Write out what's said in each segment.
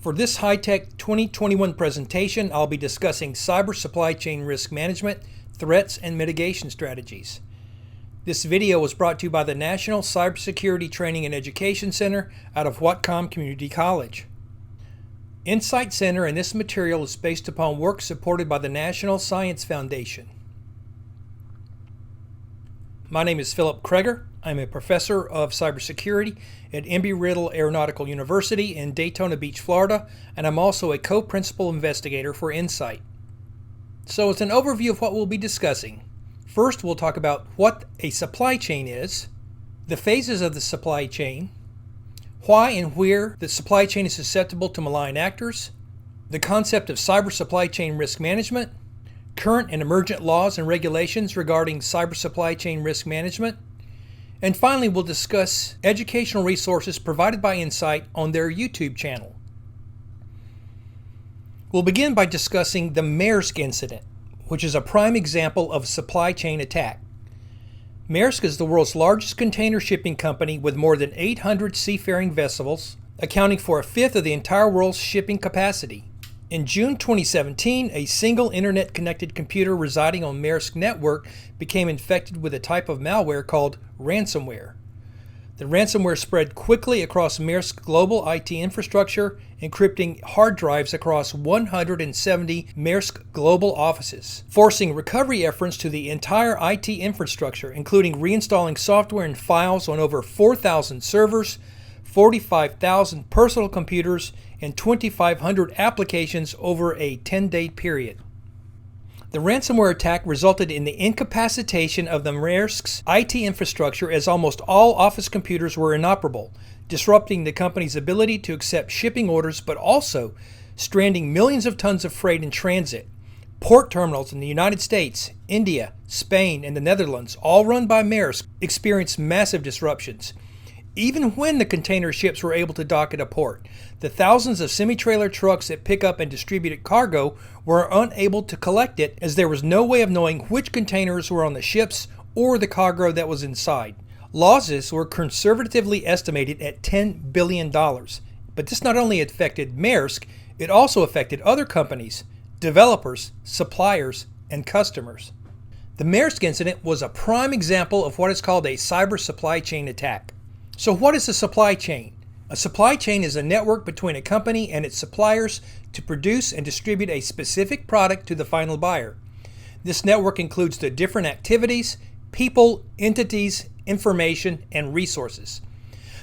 For this HI-TEC 2021 presentation, I'll be discussing cyber supply chain risk management, threats, and mitigation strategies. This video was brought to you by the National Cybersecurity Training and Education Center out of Whatcom Community College. NCyTE Center and this material is based upon work supported by the National Science Foundation. My name is Philip Kreger. I'm a professor of cybersecurity at Embry-Riddle Aeronautical University in Daytona Beach, Florida, and I'm also a co-principal investigator for NCyTE. So as an overview of what we'll be discussing, first we'll talk about what a supply chain is, the phases of the supply chain, why and where the supply chain is susceptible to malign actors, the concept of cyber supply chain risk management, current and emergent laws and regulations regarding cyber supply chain risk management, and finally we'll discuss educational resources provided by NCyTE on their YouTube channel. We'll begin by discussing the Maersk Incident, which is a prime example of a supply chain attack. Maersk is the world's largest container shipping company with more than 800 seafaring vessels, accounting for a fifth of the entire world's shipping capacity. In June 2017, a single internet-connected computer residing on Maersk network became infected with a type of malware called ransomware. The ransomware spread quickly across Maersk's global IT infrastructure, encrypting hard drives across 170 Maersk global offices, forcing recovery efforts to the entire IT infrastructure, including reinstalling software and files on over 4,000 servers, 45,000 personal computers, and 2,500 applications over a 10-day period. The ransomware attack resulted in the incapacitation of the Maersk's IT infrastructure, as almost all office computers were inoperable, disrupting the company's ability to accept shipping orders, but also stranding millions of tons of freight in transit. Port terminals in the United States, India, Spain, and the Netherlands, all run by Maersk, experienced massive disruptions. Even when the container ships were able to dock at a port, the thousands of semi-trailer trucks that pick up and distribute cargo were unable to collect it, as there was no way of knowing which containers were on the ships or the cargo that was inside. Losses were conservatively estimated at $10 billion. But this not only affected Maersk, it also affected other companies, developers, suppliers, and customers. The Maersk incident was a prime example of what is called a cyber supply chain attack. So what is a supply chain? A supply chain is a network between a company and its suppliers to produce and distribute a specific product to the final buyer. This network includes the different activities, people, entities, information, and resources.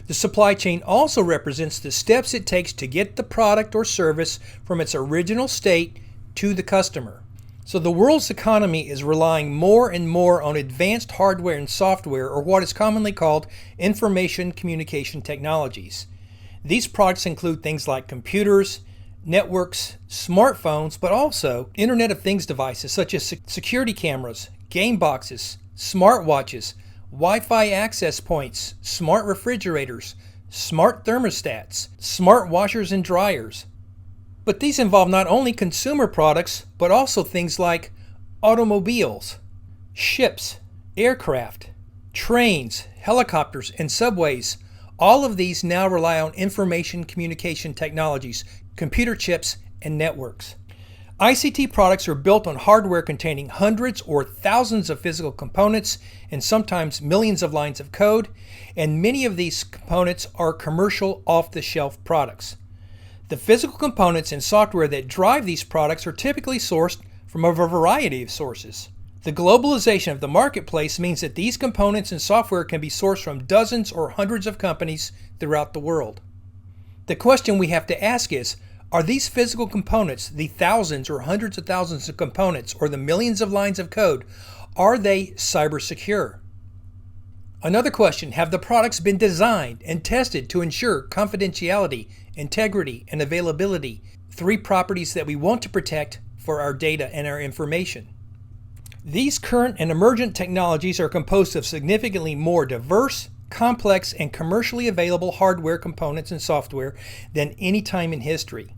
The supply chain also represents the steps it takes to get the product or service from its original state to the customer. So the world's economy is relying more and more on advanced hardware and software, or what is commonly called information communication technologies. These products include things like computers, networks, smartphones, but also Internet of Things devices such as security cameras, game boxes, smartwatches, Wi-Fi access points, smart refrigerators, smart thermostats, smart washers and dryers. But these involve not only consumer products, but also things like automobiles, ships, aircraft, trains, helicopters, and subways. All of these now rely on information communication technologies, computer chips, and networks. ICT products are built on hardware containing hundreds or thousands of physical components and sometimes millions of lines of code, and many of these components are commercial off-the-shelf products. The physical components and software that drive these products are typically sourced from a variety of sources. The globalization of the marketplace means that these components and software can be sourced from dozens or hundreds of companies throughout the world. The question we have to ask is, are these physical components, the thousands or hundreds of thousands of components, or the millions of lines of code, are they cyber secure? Another question, have the products been designed and tested to ensure confidentiality, integrity, and availability, three properties that we want to protect for our data and our information? These current and emergent technologies are composed of significantly more diverse, complex, and commercially available hardware components and software than any time in history.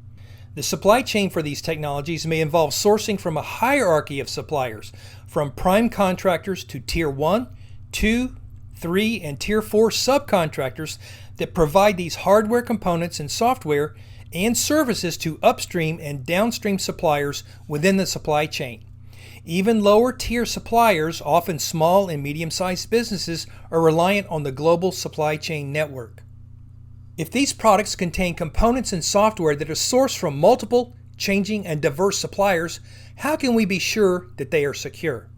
The supply chain for these technologies may involve sourcing from a hierarchy of suppliers, from prime contractors to Tier 1, 2, 3, and Tier 4 subcontractors that provide these hardware components and software, and services to upstream and downstream suppliers within the supply chain. Even lower tier suppliers, often small and medium-sized businesses, are reliant on the global supply chain network. If these products contain components and software that are sourced from multiple, changing, and diverse suppliers, how can we be sure that they are secure?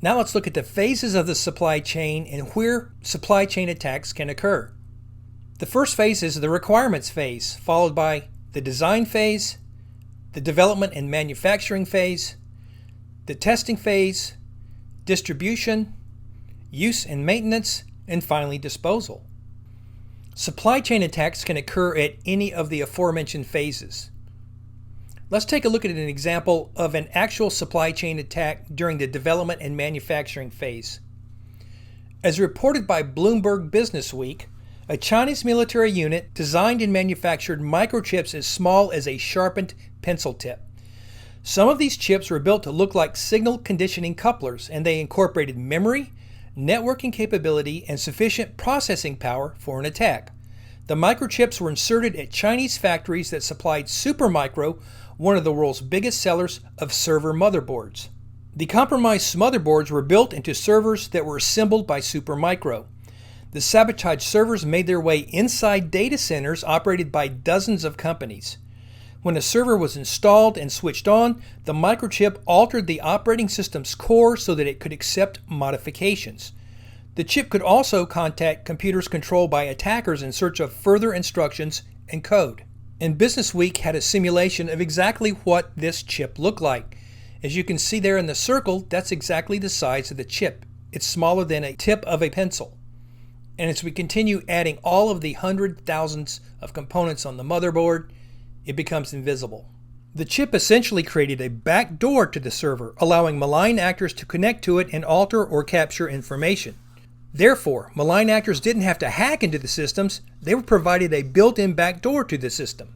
Now let's look at the phases of the supply chain and where supply chain attacks can occur. The first phase is the requirements phase, followed by the design phase, the development and manufacturing phase, the testing phase, distribution, use and maintenance, and finally disposal. Supply chain attacks can occur at any of the aforementioned phases. Let's take a look at an example of an actual supply chain attack during the development and manufacturing phase. As reported by Bloomberg Businessweek, a Chinese military unit designed and manufactured microchips as small as a sharpened pencil tip. Some of these chips were built to look like signal conditioning couplers, and they incorporated memory, networking capability, and sufficient processing power for an attack. The microchips were inserted at Chinese factories that supplied Supermicro, one of the world's biggest sellers of server motherboards. The compromised motherboards were built into servers that were assembled by Supermicro. The sabotaged servers made their way inside data centers operated by dozens of companies. When a server was installed and switched on, the microchip altered the operating system's core so that it could accept modifications. The chip could also contact computers controlled by attackers in search of further instructions and code. And Businessweek had a simulation of exactly what this chip looked like. As you can see there in the circle, that's exactly the size of the chip. It's smaller than a tip of a pencil. And as we continue adding all of the thousands of components on the motherboard, it becomes invisible. The chip essentially created a back door to the server, allowing malign actors to connect to it and alter or capture information. Therefore, malign actors didn't have to hack into the systems, they were provided a built-in back door to the system.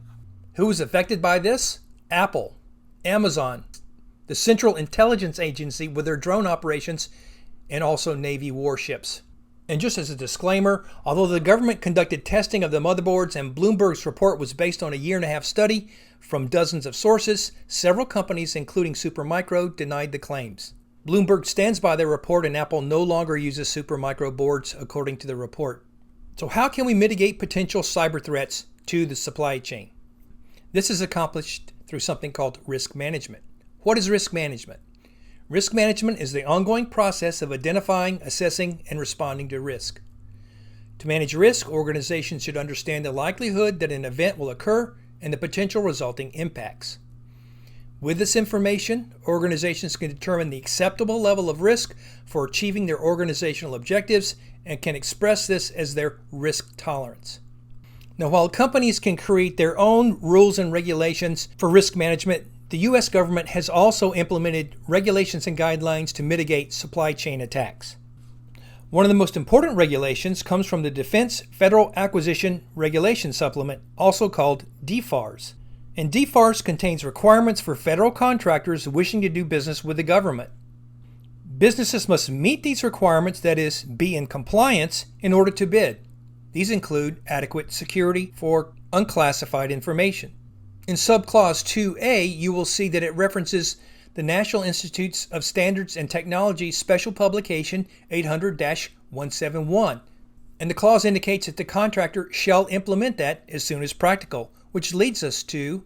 Who was affected by this? Apple, Amazon, the Central Intelligence Agency with their drone operations, and also Navy warships. And just as a disclaimer, although the government conducted testing of the motherboards and Bloomberg's report was based on a year-and-a-half study from dozens of sources, several companies, including Supermicro, denied the claims. Bloomberg stands by their report, and Apple no longer uses Supermicro boards, according to the report. So how can we mitigate potential cyber threats to the supply chain? This is accomplished through something called risk management. What is risk management? Risk management is the ongoing process of identifying, assessing, and responding to risk. To manage risk, organizations should understand the likelihood that an event will occur and the potential resulting impacts. With this information, organizations can determine the acceptable level of risk for achieving their organizational objectives and can express this as their risk tolerance. Now, while companies can create their own rules and regulations for risk management, the U.S. government has also implemented regulations and guidelines to mitigate supply chain attacks. One of the most important regulations comes from the Defense Federal Acquisition Regulation Supplement, also called DFARS. And DFARS contains requirements for federal contractors wishing to do business with the government. Businesses must meet these requirements, that is, be in compliance in order to bid. These include adequate security for unclassified information. In subclause 2A, you will see that it references the National Institutes of Standards and Technology Special Publication 800-171, and the clause indicates that the contractor shall implement that as soon as practical, which leads us to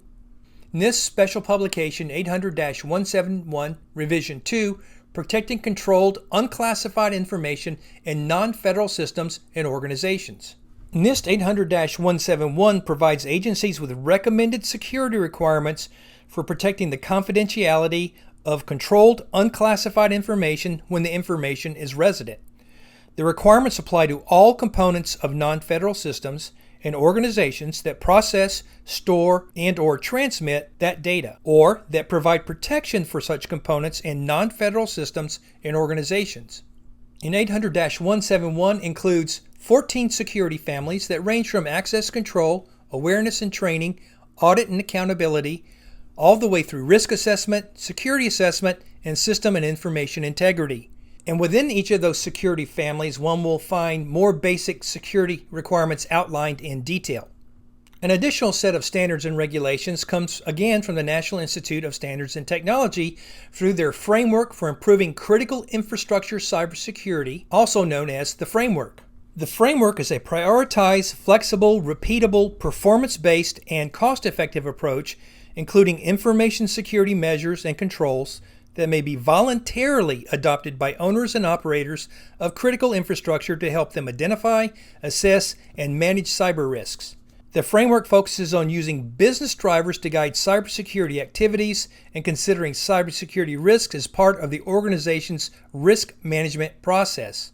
NIST Special Publication 800-171 Revision 2, Protecting Controlled Unclassified Information in Non-Federal Systems and Organizations. NIST 800-171 provides agencies with recommended security requirements for protecting the confidentiality of controlled unclassified information when the information is resident. The requirements apply to all components of non-federal systems and organizations that process, store, and/or transmit that data, or that provide protection for such components in non-federal systems and organizations. In 800-171 includes 14 security families that range from access control, awareness and training, audit and accountability, all the way through risk assessment, security assessment, and system and information integrity. And within each of those security families, one will find more basic security requirements outlined in detail. An additional set of standards and regulations comes again from the National Institute of Standards and Technology through their Framework for Improving Critical Infrastructure Cybersecurity, also known as the Framework. The Framework is a prioritized, flexible, repeatable, performance-based, and cost-effective approach, including information security measures and controls that may be voluntarily adopted by owners and operators of critical infrastructure to help them identify, assess, and manage cyber risks. The framework focuses on using business drivers to guide cybersecurity activities and considering cybersecurity risks as part of the organization's risk management process.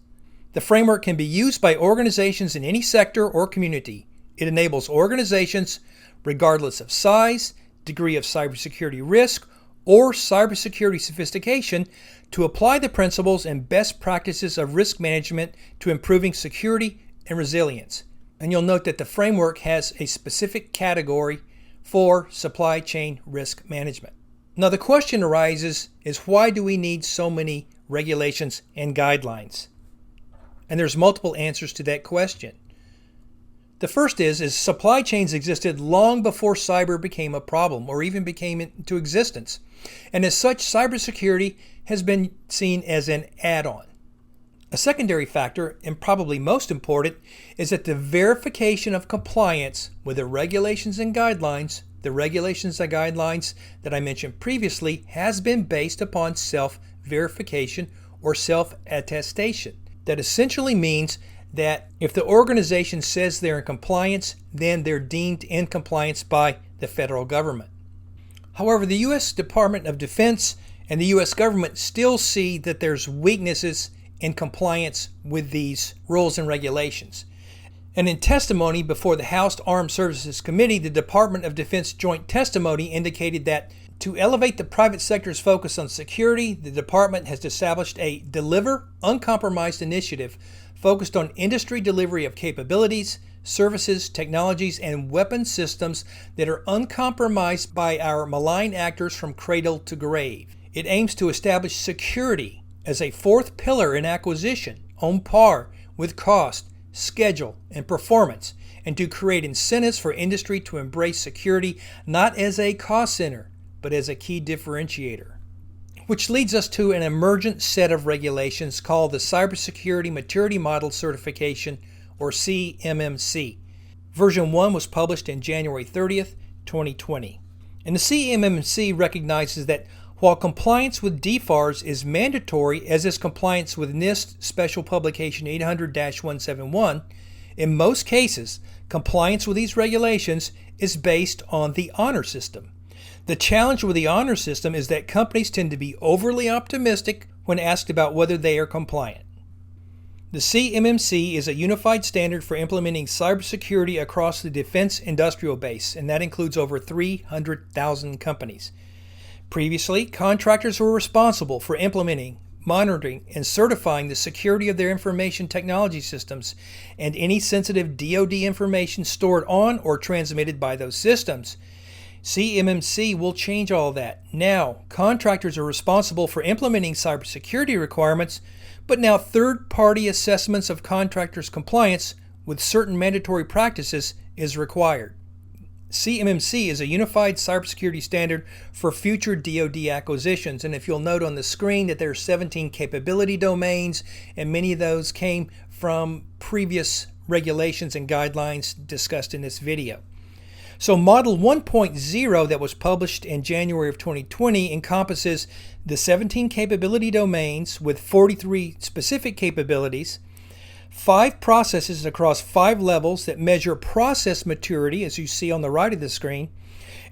The framework can be used by organizations in any sector or community. It enables organizations, regardless of size, degree of cybersecurity risk, or cybersecurity sophistication, to apply the principles and best practices of risk management to improving security and resilience. And you'll note that the framework has a specific category for supply chain risk management. Now the question arises is, why do we need so many regulations and guidelines? And there's multiple answers to that question. The first is supply chains existed long before cyber became a problem or even became into existence. And as such, cybersecurity has been seen as an add-on. A secondary factor, and probably most important, is that the verification of compliance with the regulations and guidelines that I mentioned previously, has been based upon self-verification or self-attestation. That essentially means that if the organization says they're in compliance, then they're deemed in compliance by the federal government. However, the U.S. Department of Defense and the U.S. government still see that there's weaknesses in compliance with these rules and regulations. And in testimony before the House Armed Services Committee, the Department of Defense joint testimony indicated that to elevate the private sector's focus on security, the department has established a Deliver Uncompromised initiative focused on industry delivery of capabilities, services, technologies, and weapon systems that are uncompromised by our malign actors from cradle to grave. It aims to establish security as a fourth pillar in acquisition, on par with cost, schedule, and performance, and to create incentives for industry to embrace security not as a cost center, but as a key differentiator. Which leads us to an emergent set of regulations called the Cybersecurity Maturity Model Certification, or CMMC. Version 1 was published in January 30th, 2020. And the CMMC recognizes that while compliance with DFARS is mandatory, as is compliance with NIST Special Publication 800-171, in most cases, compliance with these regulations is based on the honor system. The challenge with the honor system is that companies tend to be overly optimistic when asked about whether they are compliant. The CMMC is a unified standard for implementing cybersecurity across the defense industrial base, and that includes over 300,000 companies. Previously, contractors were responsible for implementing, monitoring, and certifying the security of their information technology systems and any sensitive DoD information stored on or transmitted by those systems. CMMC will change all that. Now, contractors are responsible for implementing cybersecurity requirements, but now third-party assessments of contractors' compliance with certain mandatory practices is required. CMMC is a unified cybersecurity standard for future DoD acquisitions, and if you'll note on the screen that there are 17 capability domains, and many of those came from previous regulations and guidelines discussed in this video. So Model 1.0 that was published in January of 2020 encompasses the 17 capability domains with 43 specific capabilities, 5 processes across 5 levels that measure process maturity, as you see on the right of the screen,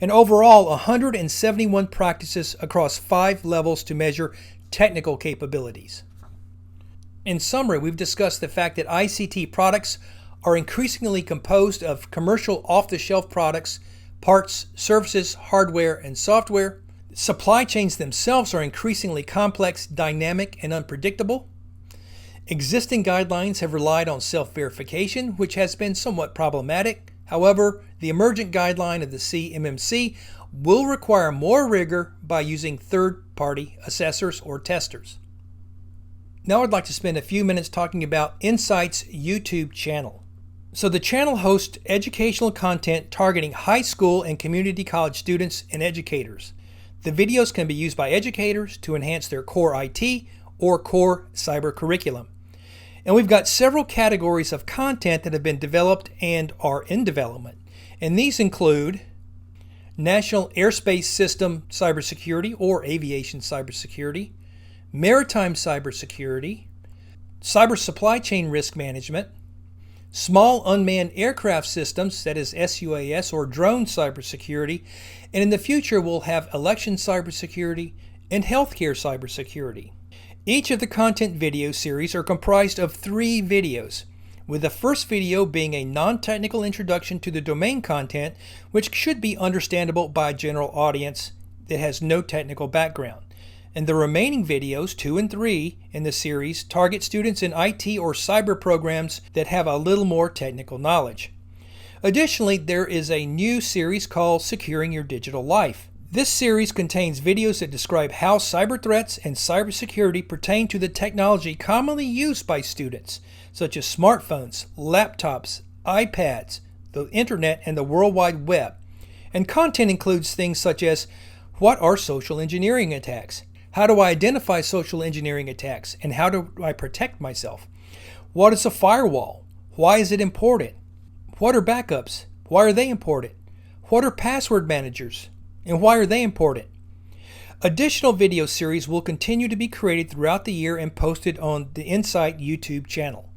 and overall 171 practices across 5 levels to measure technical capabilities. In summary, we've discussed the fact that ICT products are increasingly composed of commercial off-the-shelf products, parts, services, hardware, and software. Supply chains themselves are increasingly complex, dynamic, and unpredictable. Existing guidelines have relied on self-verification, which has been somewhat problematic. However, the emergent guideline of the CMMC will require more rigor by using third-party assessors or testers. Now I'd like to spend a few minutes talking about NCyTE's YouTube channel. So the channel hosts educational content targeting high school and community college students and educators. The videos can be used by educators to enhance their core IT or core cyber curriculum. And we've got several categories of content that have been developed and are in development. And these include National Airspace System Cybersecurity or Aviation Cybersecurity, Maritime Cybersecurity, Cyber Supply Chain Risk Management, Small Unmanned Aircraft Systems, that is SUAS, or Drone Cybersecurity, and in the future we'll have Election Cybersecurity and Healthcare Cybersecurity. Each of the content video series are comprised of 3 videos, with the first video being a non-technical introduction to the domain content, which should be understandable by a general audience that has no technical background. And the remaining videos, 2 and 3 in the series, target students in IT or cyber programs that have a little more technical knowledge. Additionally, there is a new series called Securing Your Digital Life. This series contains videos that describe how cyber threats and cybersecurity pertain to the technology commonly used by students, such as smartphones, laptops, iPads, the internet, and the World Wide Web. And content includes things such as, what are social engineering attacks? How do I identify social engineering attacks, and how do I protect myself? What is a firewall? Why is it important? What are backups? Why are they important? What are password managers, and why are they important? Additional video series will continue to be created throughout the year and posted on the NCyTE YouTube channel.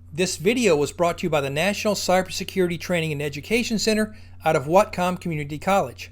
This video was brought to you by the National Cybersecurity Training and Education Center out of Whatcom Community College.